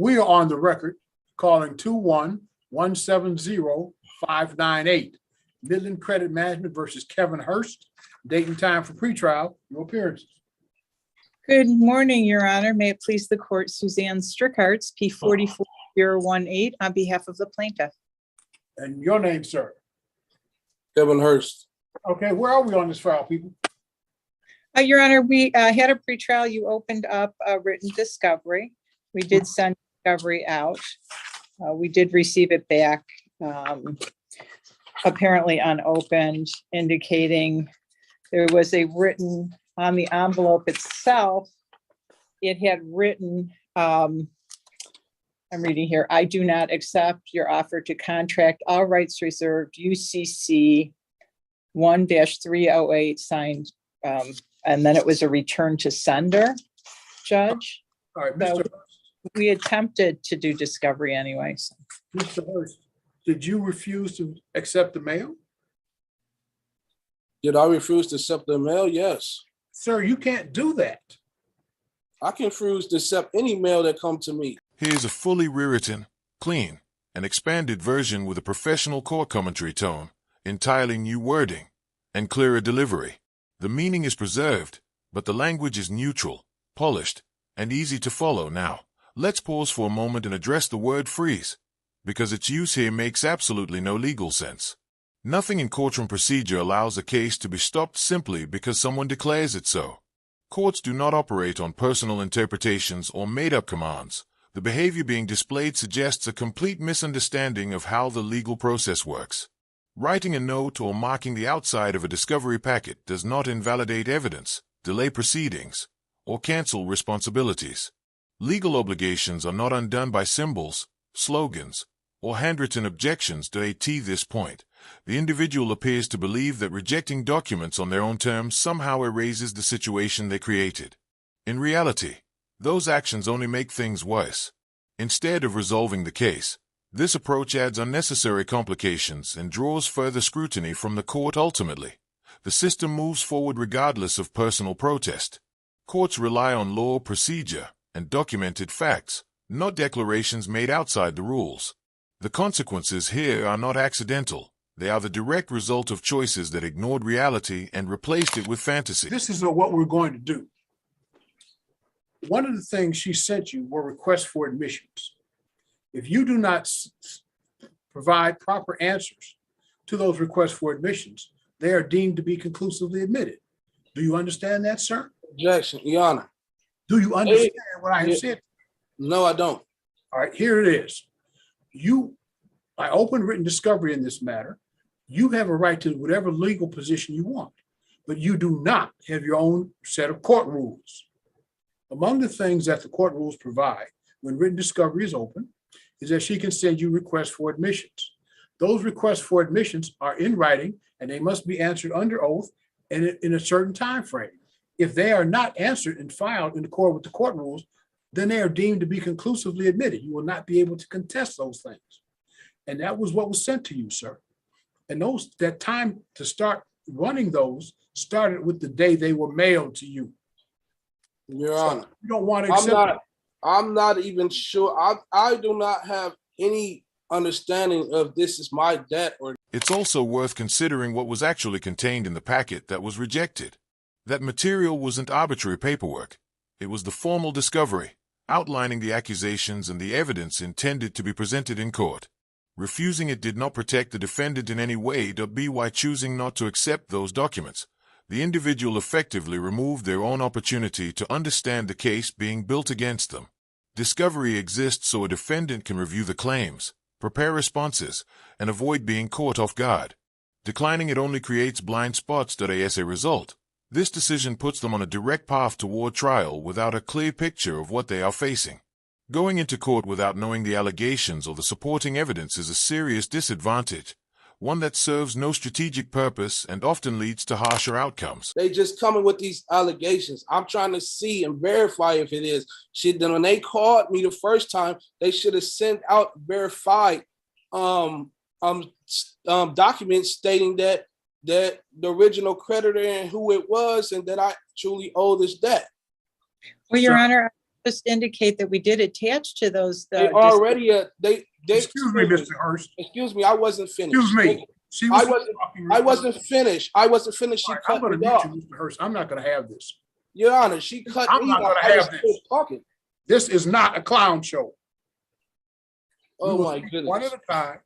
We are on the record calling 21170-598. Midland Credit Management versus Kevin Hurst. Date and time for pretrial. Your appearances. Good morning, Your Honor. May it please the court, Suzanne Strickarts, P44018, on behalf of the plaintiff. And your name, sir? Kevin Hurst. Okay, where are we on this file, people? Your Honor, we had a pretrial. You opened up a written discovery. We did send discovery out. We did receive it back, apparently unopened, indicating there was a written on the envelope itself. It had written, I'm reading here, I do not accept your offer to contract, all rights reserved, UCC 1-308, signed, and then it was a return to sender, Judge. All right, So Mr. we attempted to do discovery anyway. So. Mr. Hurst, did you refuse to accept the mail? Did I refuse to accept the mail? Yes. Sir, you can't do that. I can refuse to accept any mail that comes to me. Here's a fully rewritten, clean, and expanded version with a professional court commentary tone, entirely new wording, and clearer delivery. The meaning is preserved, but the language is neutral, polished, and easy to follow now. Let's pause for a moment and address the word freeze, because its use here makes absolutely no legal sense. Nothing in courtroom procedure allows a case to be stopped simply because someone declares it so. Courts do not operate on personal interpretations or made-up commands. The behavior being displayed suggests a complete misunderstanding of how the legal process works. Writing a note or marking the outside of a discovery packet does not invalidate evidence, delay proceedings, or cancel responsibilities. Legal obligations are not undone by symbols, slogans, or handwritten objections. To this point, the individual appears to believe that rejecting documents on their own terms somehow erases the situation they created. In reality, those actions only make things worse. Instead of resolving the case, this approach adds unnecessary complications and draws further scrutiny from the court. Ultimately, the system moves forward regardless of personal protest. Courts rely on law, procedure, and documented facts, not declarations made outside the rules. The consequences here are not accidental. They are the direct result of choices that ignored reality and replaced it with fantasy. This is what we're going to do. One of the things she sent you were requests for admissions. If you do not provide proper answers to those requests for admissions, they are deemed to be conclusively admitted. Do you understand that, sir? Objection, Your Honor. Do you understand what I have said? No, I don't. All right, here it is. I open written discovery in this matter. You have a right to whatever legal position you want, but you do not have your own set of court rules. Among the things that the court rules provide when written discovery is open is that she can send you requests for admissions. Those requests for admissions are in writing and they must be answered under oath and in a certain time frame. If they are not answered and filed in accord with the court rules, then they are deemed to be conclusively admitted. You will not be able to contest those things. And that was what was sent to you, sir. And that time to start running those started with the day they were mailed to you. Your Honor, you don't want to accept I'm not even sure. I do not have any understanding of this is my debt or. It's also worth considering what was actually contained in the packet that was rejected. That material wasn't arbitrary paperwork. It was the formal discovery, outlining the accusations and the evidence intended to be presented in court. Refusing it did not protect the defendant in any way. By choosing not to accept those documents, the individual effectively removed their own opportunity to understand the case being built against them. Discovery exists so a defendant can review the claims, prepare responses, and avoid being caught off guard. Declining it only creates blind spots. As a result, this decision puts them on a direct path toward trial without a clear picture of what they are facing. Going into court without knowing the allegations or the supporting evidence is a serious disadvantage, one that serves no strategic purpose and often leads to harsher outcomes. They just coming with these allegations. I'm trying to see and verify if it is. When they called me the first time, they should have sent out verified documents stating that the original creditor and who it was and that I truly owe this debt. Well, Your Honor, just indicate that we did attach to those. They already, they, Excuse me, Mr. Hurst. excuse me, I wasn't finished. Excuse me. She was talking. I wasn't finished. I wasn't finished. She All right, I'm cut going me to mute off. you, Mr. Hurst. I'm not going to have this. Your Honor, she cut I'm me not off. gonna I was have still this. talking. This is not a clown show. Oh You will my speak goodness. one at a time.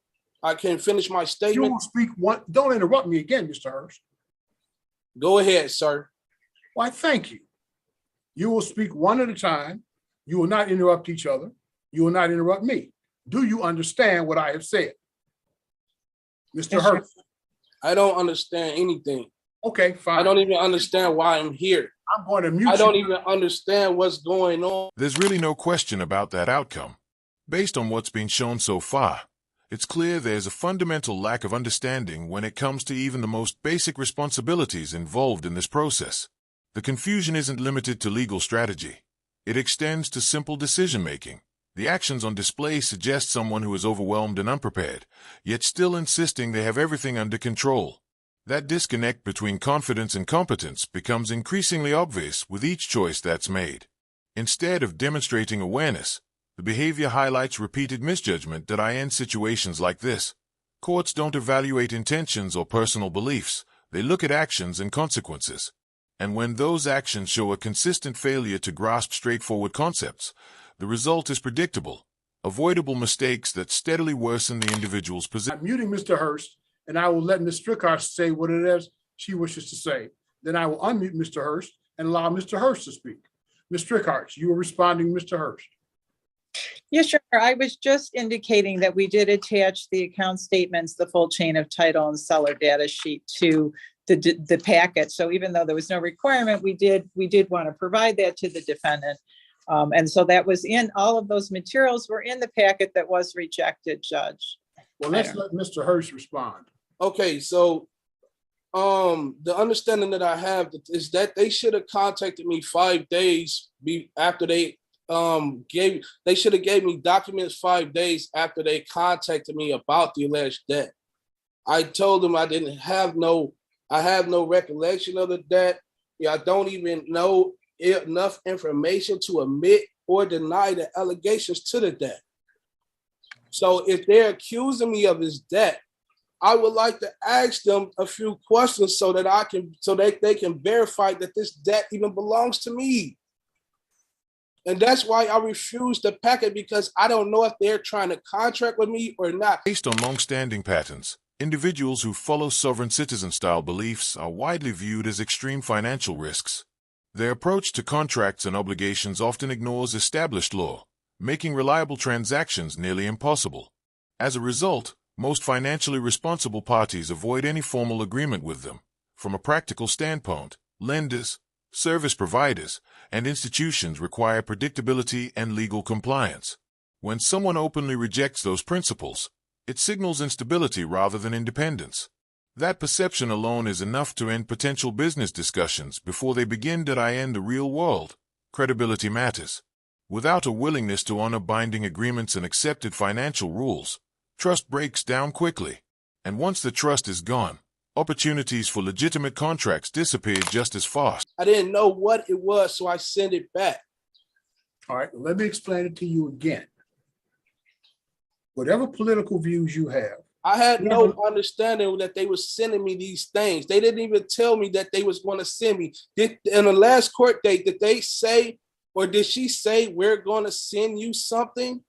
I can't finish my You statement. will speak one. Don't interrupt me again, Mr. Hurst. Go ahead, sir. Why, thank you. You will speak one at a time. You will not interrupt each other. You will not interrupt me. Do you understand what I have said? Mr. Yes, sir. Hurst? I don't understand anything. Okay, fine. I don't even understand why I'm here. I'm going to mute I don't you. even understand what's going on. There's really no question about that outcome. Based on what's been shown so far, it's clear there's a fundamental lack of understanding when it comes to even the most basic responsibilities involved in this process. The confusion isn't limited to legal strategy. It extends to simple decision-making. The actions on display suggest someone who is overwhelmed and unprepared, yet still insisting they have everything under control. That disconnect between confidence and competence becomes increasingly obvious with each choice that's made. Instead of demonstrating awareness, the behavior highlights repeated misjudgment that end situations like this. Courts don't evaluate intentions or personal beliefs. They look at actions and consequences. And when those actions show a consistent failure to grasp straightforward concepts, the result is predictable, avoidable mistakes that steadily worsen the individual's position. I'm muting Mr. Hurst, and I will let Ms. Strickard say what it is she wishes to say. Then I will unmute Mr. Hurst and allow Mr. Hurst to speak. Ms. Strickard, you were responding, Mr. Hurst. Yes, sure. I was just indicating that we did attach the account statements, the full chain of title and seller data sheet to the packet. So even though there was no requirement, we did want to provide that to the defendant. And so that was in, all of those materials were in the packet that was rejected, Judge. Well, let's let Mr. Hurst respond. Okay, so the understanding that I have is that they should have contacted me 5 days after they should have gave me documents 5 days after they contacted me about the alleged debt. I told them I have no recollection of the debt. Yeah, I don't even know enough information to admit or deny the allegations to the debt. So if they're accusing me of this debt, I would like to ask them a few questions so that they can verify that this debt even belongs to me. And that's why I refuse the packet, because I don't know if they're trying to contract with me or not. Based on long-standing patterns, individuals who follow sovereign citizen-style beliefs are widely viewed as extreme financial risks. Their approach to contracts and obligations often ignores established law, making reliable transactions nearly impossible. As a result, most financially responsible parties avoid any formal agreement with them. From a practical standpoint, lenders, service providers, and institutions require predictability and legal compliance. When someone openly rejects those principles, it signals instability rather than independence. That perception alone is enough to end potential business discussions before they begin to end the real world. Credibility matters. Without a willingness to honor binding agreements and accepted financial rules, trust breaks down quickly. And once the trust is gone, opportunities for legitimate contracts disappear just as fast. I didn't know what it was, so I sent it back. All right, let me explain it to you again. Whatever political views you have, I had no understanding that they were sending me these things. They didn't even tell me that they was going to send me. In the last court date, did they say, or did she say, we're going to send you something?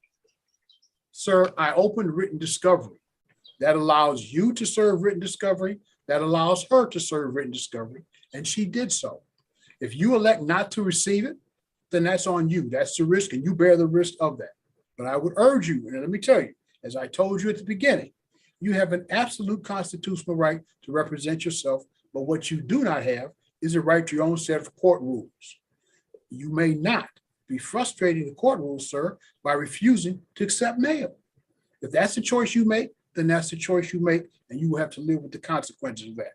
sir, I opened written discovery. That allows you to serve written discovery. That allows her to serve written discovery. And she did so. If you elect not to receive it, then that's on you. That's the risk, and you bear the risk of that. But I would urge you, and let me tell you, as I told you at the beginning, you have an absolute constitutional right to represent yourself, but what you do not have is a right to your own set of court rules. You may not be frustrating the court rules, sir, by refusing to accept mail. If that's the choice you make, then that's the choice you make, and you will have to live with the consequences of that.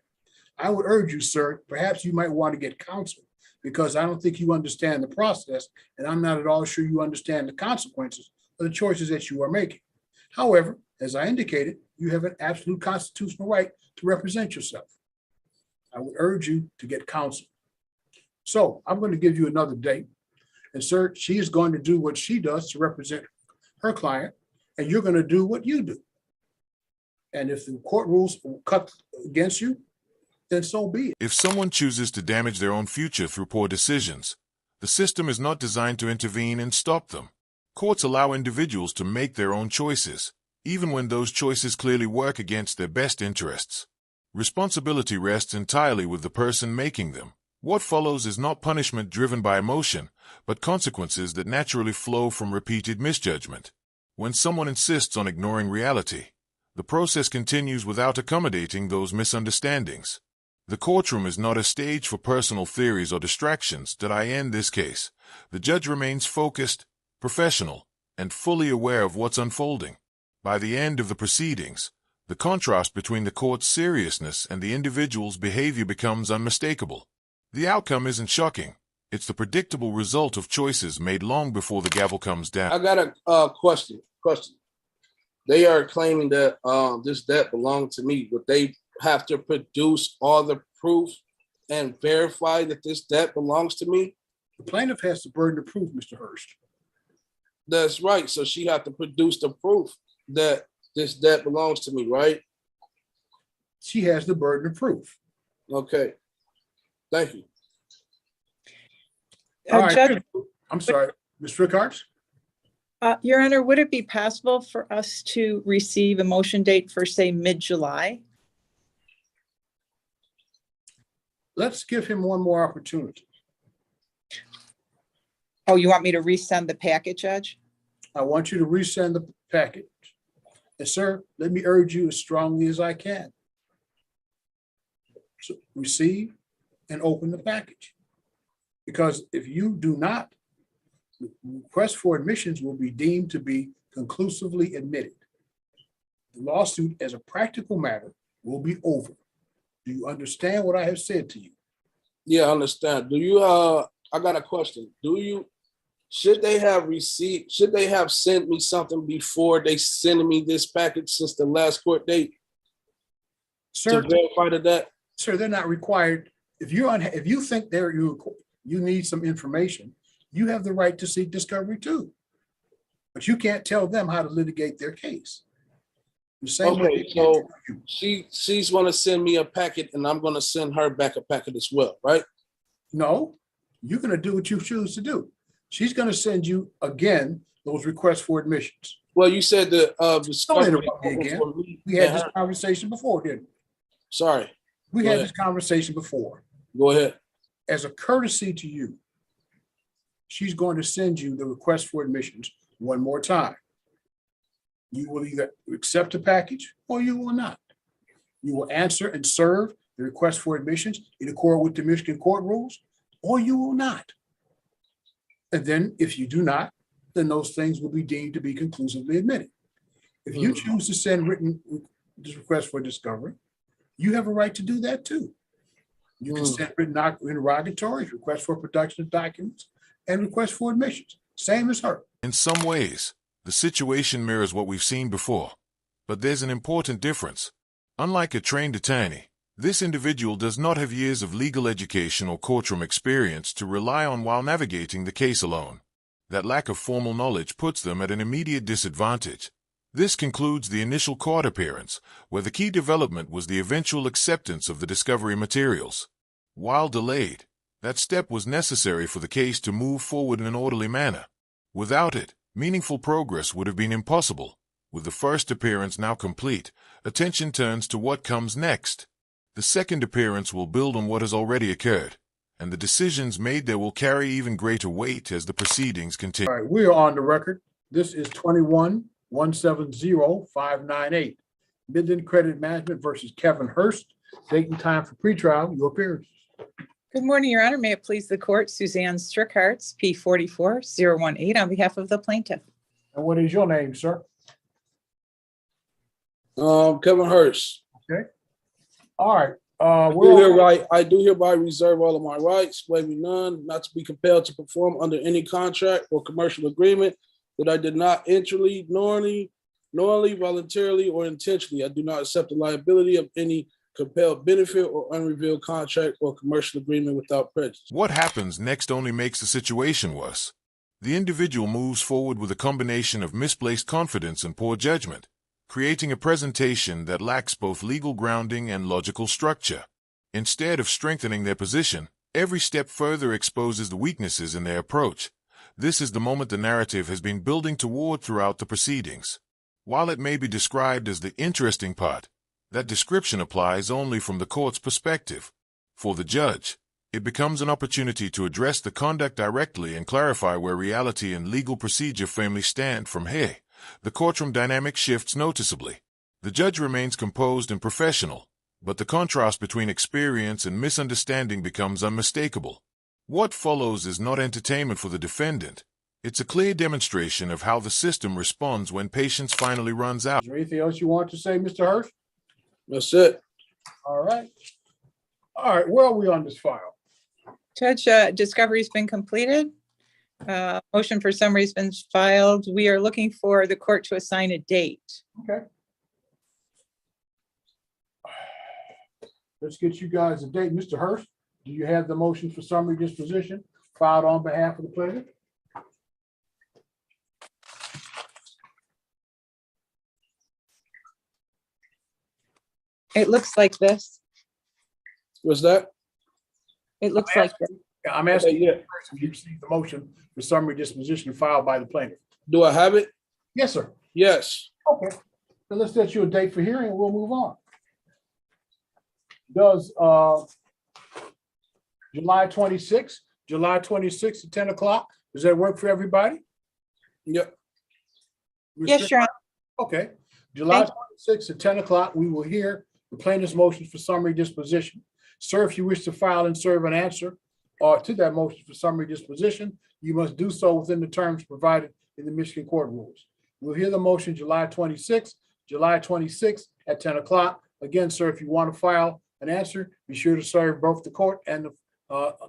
I would urge you, sir, perhaps you might want to get counsel, because I don't think you understand the process, and I'm not at all sure you understand the consequences of the choices that you are making. However, as I indicated, you have an absolute constitutional right to represent yourself. I would urge you to get counsel. So I'm going to give you another date, And sir, she is going to do what she does to represent her client, and you're going to do what you do. And if the court rules cut against you, then so be it. If someone chooses to damage their own future through poor decisions, the system is not designed to intervene and stop them. Courts allow individuals to make their own choices, even when those choices clearly work against their best interests. Responsibility rests entirely with the person making them. What follows is not punishment driven by emotion, but consequences that naturally flow from repeated misjudgment. When someone insists on ignoring reality, the process continues without accommodating those misunderstandings. The courtroom is not a stage for personal theories or distractions that I end this case. The judge remains focused, professional, and fully aware of what's unfolding. By the end of the proceedings, the contrast between the court's seriousness and the individual's behavior becomes unmistakable. The outcome isn't shocking. It's the predictable result of choices made long before the gavel comes down. I got a question. They are claiming that this debt belonged to me. Would they have to produce all the proof and verify that this debt belongs to me? The plaintiff has the burden of proof, Mr. Hurst. That's right. So she had to produce the proof that this debt belongs to me, right? She has the burden of proof. Okay. Thank you. All right. Judge, I'm sorry, Ms. Rickards? Your Honor, would it be possible for us to receive a motion date for, say, mid-July? Let's give him one more opportunity. Oh, you want me to resend the packet, Judge? I want you to resend the package. And sir, let me urge you as strongly as I can. So receive and open the package. Because if you do not, the request for admissions will be deemed to be conclusively admitted. The lawsuit, as a practical matter, will be over. Do you understand what I have said to you? Yeah, I understand. Do you I got a question. Should they have sent me something before they send me this package since the last court date? Sir, to verify that? Sir, they're not required. If you think you need some information, you have the right to seek discovery too. But you can't tell them how to litigate their case. The same way Okay, so she's going to send me a packet and I'm going to send her back a packet as well, right? No, you're going to do what you choose to do. She's going to send you again those requests for admissions. Well, you said the Don't discovery interrupt me again. We had this conversation before, didn't we? Sorry. We had this conversation before. Go ahead. As a courtesy to you, she's going to send you the request for admissions one more time. You will either accept the package or you will not. You will answer and serve the request for admissions in accord with the Michigan court rules, or you will not. And then if you do not, then those things will be deemed to be conclusively admitted. If you choose to send written requests for discovery, you have a right to do that too. You can send written interrogatories, requests for production of documents, and requests for admissions. Same as her. In some ways, the situation mirrors what we've seen before, but there's an important difference. Unlike a trained attorney, this individual does not have years of legal education or courtroom experience to rely on while navigating the case alone. That lack of formal knowledge puts them at an immediate disadvantage. This concludes the initial court appearance, where the key development was the eventual acceptance of the discovery materials. While delayed, that step was necessary for the case to move forward in an orderly manner. Without it, meaningful progress would have been impossible. With the first appearance now complete, attention turns to what comes next. The second appearance will build on what has already occurred, and the decisions made there will carry even greater weight as the proceedings continue. All right, we are on the record. This is 21-170-598. Midland Credit Management versus Kevin Hurst. Date and time for pretrial. Your appearance. Good morning, Your Honor. May it please the court, Suzanne Strickhartz, P44018, on behalf of the plaintiff. And what is your name, sir? Kevin Hurst. Okay. All right. I do hereby reserve all of my rights, waiving none, not to be compelled to perform under any contract or commercial agreement that I did not enter knowingly, voluntarily, or intentionally. I do not accept the liability of any compelled benefit or unrevealed contract or commercial agreement without prejudice. What happens next only makes the situation worse. The individual moves forward with a combination of misplaced confidence and poor judgment, creating a presentation that lacks both legal grounding and logical structure. Instead of strengthening their position, every step further exposes the weaknesses in their approach. This is the moment the narrative has been building toward throughout the proceedings. While it may be described as the interesting part, that description applies only from the court's perspective. For the judge, it becomes an opportunity to address the conduct directly and clarify where reality and legal procedure firmly stand. From here, the courtroom dynamic shifts noticeably. The judge remains composed and professional, but the contrast between experience and misunderstanding becomes unmistakable. What follows is not entertainment for the defendant. It's a clear demonstration of how the system responds when patience finally runs out. Is there anything else you want to say, Mr. Hirsch? That's it. All right. All right, where are we on this file? Judge, discovery's been completed. Motion for summary's been filed. We are looking for the court to assign a date. Okay. Let's get you guys a date. Mr. Hirsch, do you have the motion for summary disposition filed on behalf of the plaintiff? It looks like this. What's that? It looks like this. I'm asking you Yeah. first if you received the motion for summary disposition filed by the plaintiff. Do I have it? Yes, sir. Yes. Okay. So let's set you a date for hearing and we'll move on. Does July 26th at 10 o'clock, does that work for everybody? Yep. Yes, Your Honor. Okay, July 26th at 10 o'clock, we will hear the plaintiff's motion for summary disposition. Sir, if you wish to file and serve an answer to that motion for summary disposition, you must do so within the terms provided in the Michigan Court Rules. We'll hear the motion July 26th at 10 o'clock. Again, sir, if you want to file an answer, be sure to serve both the court and the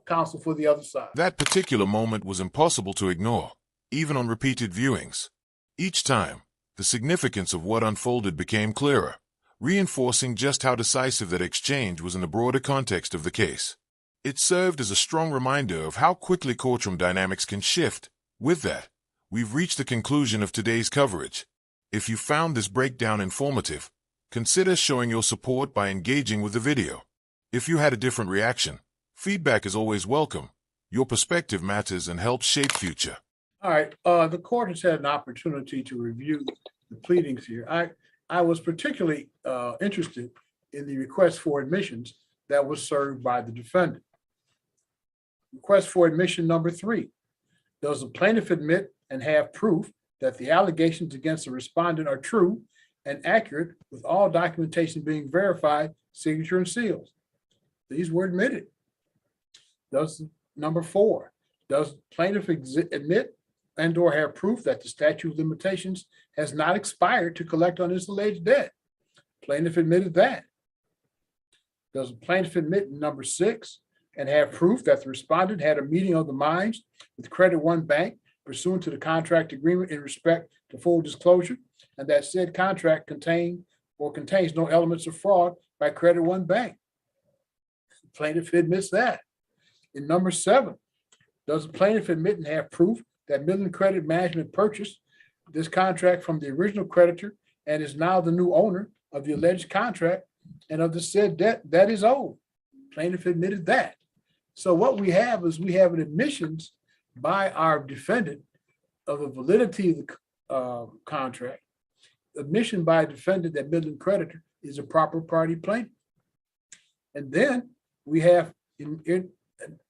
counsel for the other side. That particular moment was impossible to ignore, even on repeated viewings. Each time, the significance of what unfolded became clearer, reinforcing just how decisive that exchange was in the broader context of the case. It served as a strong reminder of how quickly courtroom dynamics can shift. With that, we've reached the conclusion of today's coverage. If you found this breakdown informative, consider showing your support by engaging with the video. If you had a different reaction, feedback is always welcome. Your perspective matters and helps shape future. All right, the court has had an opportunity to review the pleadings here. I was particularly interested in the request for admissions that was served by the defendant. Request for admission number 3. Does the plaintiff admit and have proof that the allegations against the respondent are true and accurate with all documentation being verified, signature and seals? These were admitted. Does number 4, does plaintiff admit and or have proof that the statute of limitations has not expired to collect on his alleged debt? Plaintiff admitted that. Does the plaintiff admit number 6 and have proof that the respondent had a meeting of the minds with Credit One Bank pursuant to the contract agreement in respect to full disclosure, and that said contract contains no elements of fraud by Credit One Bank? Plaintiff admits that. In number 7, does the plaintiff admit and have proof that Midland Credit Management purchased this contract from the original creditor and is now the new owner of the alleged contract and of the said debt that is owed? Plaintiff admitted that. So what we have is we have an admissions by our defendant of the validity of the contract, admission by a defendant that Midland creditor is a proper party plaintiff. And then we have in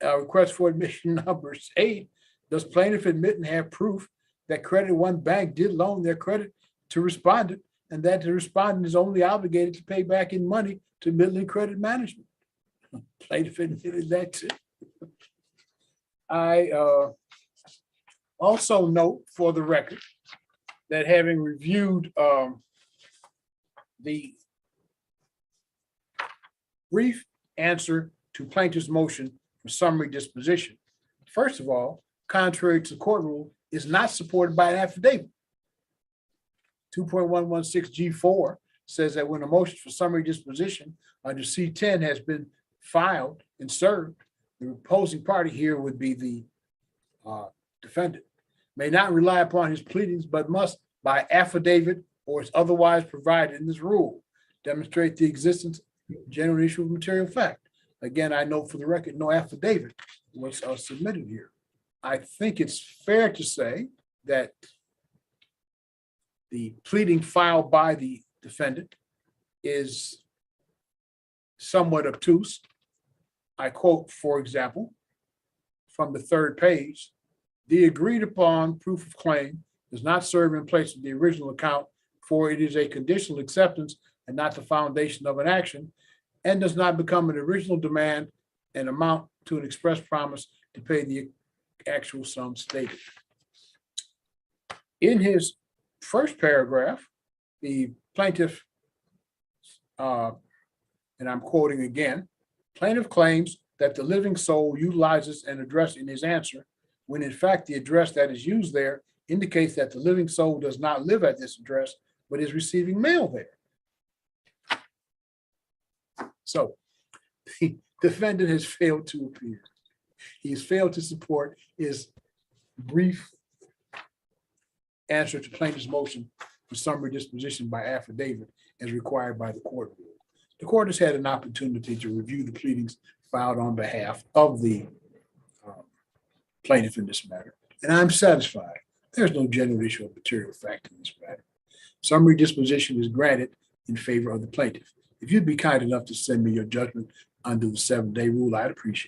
our request for admission number 8, does plaintiff admit and have proof that Credit One Bank did loan their credit to respondent and that the respondent is only obligated to pay back in money to Midland Credit Management? Plaintiff admitted that too. I also note for the record that having reviewed the brief answer to plaintiff's motion for summary disposition, first of all, contrary to the court rule, is not supported by an affidavit. 2.116G4 says that when a motion for summary disposition under C10 has been filed and served, the opposing party here would be the defendant. may not rely upon his pleadings, but must by affidavit or as otherwise provided in this rule, demonstrate the existence of general issue of material fact. Again, I note for the record, no affidavit was submitted here. I think it's fair to say that the pleading filed by the defendant is somewhat obtuse. I quote, for example, from the third page, the agreed upon proof of claim does not serve in place of the original account, for it is a conditional acceptance and not the foundation of an action, and does not become an original demand and amount to an express promise to pay the actual sum stated. In his first paragraph, the plaintiff, and I'm quoting again, plaintiff claims that the living soul utilizes an address in his answer, when in fact the address that is used there indicates that the living soul does not live at this address, but is receiving mail there. So the defendant has failed to appear. He has failed to support his brief answer to plaintiff's motion for summary disposition by affidavit as required by the court rule. The court has had an opportunity to review the pleadings filed on behalf of the plaintiff in this matter, and I'm satisfied. There's no general issue of material fact in this matter. Summary disposition is granted in favor of the plaintiff. If you'd be kind enough to send me your judgment under the 7-day rule, I'd appreciate it.